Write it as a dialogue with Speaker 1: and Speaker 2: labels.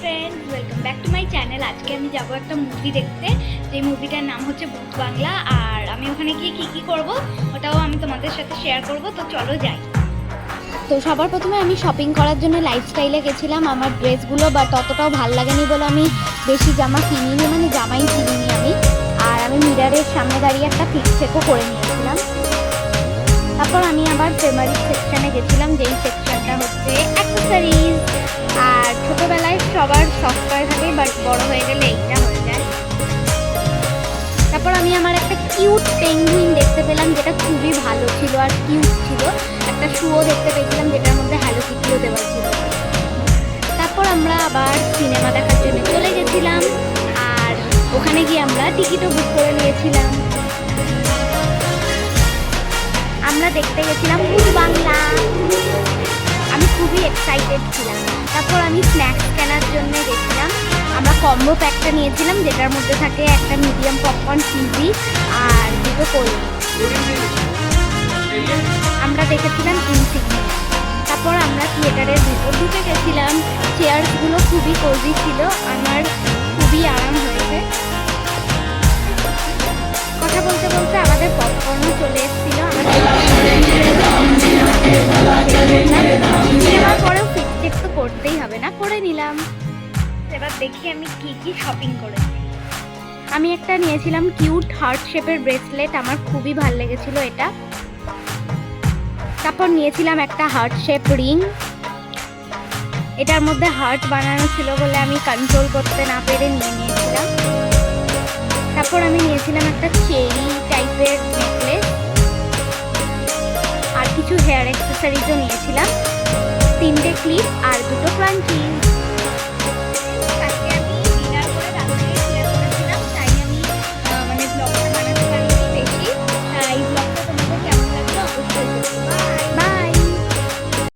Speaker 1: Friends, welcome back to my channel. আজকে আমি যাব একটা মুভি দেখতে, যে মুভিটার নাম হচ্ছে ভূত বাংলা। আর আমি ওখানে গিয়ে কী করব ওটাও আমি তোমাদের সাথে শেয়ার করব। তো চলো যাই।
Speaker 2: তো সবার প্রথমে আমি শপিং করার জন্য লাইফস্টাইলে গেছিলাম। আমার ড্রেসগুলো বাট অতটাও ভালো লাগেনি বলে আমি বেশি জামা কিনিনি, মানে জামাই কিনিনি আমি। আর আমি মিরারের সামনে দাঁড়িয়ে একটা ফিট চেকও করে নিয়েছিলাম। তারপর আমি আবার ফেভারিট সেকশানে গেছিলাম, যেই সেকশনটা হচ্ছে অ্যাক্সেসরিজ। আর ছোটোবেলায় সবার সফটওয়্যার থাকে, বাট বড় হয়ে গেলে এইটা হয়ে যায়। তারপর আমি আমার একটা কিউট পেঙ্গুইন দেখতে পেলাম, যেটা খুবই ভালো ছিল আর কিউট ছিল। একটা শুও দেখতে পেয়েছিলাম, যেটার মধ্যে হ্যালো কিটিও দেওয়া ছিল। তারপর আমরা আবার সিনেমা দেখার জন্য চলে গেছিলাম, আর ওখানে গিয়ে আমরা টিকিটও বুক করে নিয়েছিলাম। আমরা দেখতে গেছিলাম ভূত বাংলা। আমি খুবই এক্সাইটেড ছিলাম। তারপর আমি স্ন্যাক্স কেনার জন্য গেছিলাম। আমরা কম্বো প্যাকটা নিয়েছিলাম, যেটার মধ্যে থাকে একটা মিডিয়াম পপকর্ন, চিজি আর দুটো কোল্ড। আমরা দেখেছিলাম ইনসিগনিয়া। তারপর আমরা থিয়েটারের ভিতর ঢুকে গেছিলাম। চেয়ারগুলো খুবই কোজি ছিল, আমার খুবই আরাম হয়েছে। কথা বলতে বলতে আমাদের পপকর্নও চলে এসেছিল। নেওয়ার পরেও ফিটচেক তো করতেই হবে, না করে নিলাম।
Speaker 1: এবার দেখি আমি কি শপিং করেছি।
Speaker 2: আমি একটা নিয়েছিলাম কিউট হার্ট শেপের ব্রেসলেট, আমার খুবই ভালো লেগেছিল এটা। তারপর নিয়েছিলাম একটা হার্ট শেপ রিং। এটার মধ্যে হার্ট বানানো ছিল বলে আমি কন্ট্রোল করতে না পেরে নিয়েছিলাম। তারপর আমি নিয়েছিলাম একটা চেরি টাইপের নেকলেস, আর কিছু হেয়ার অ্যাক্সেসরিজও নিয়েছিলাম, 3টে ক্লিপ আর 2টো ক্রাঞ্চি।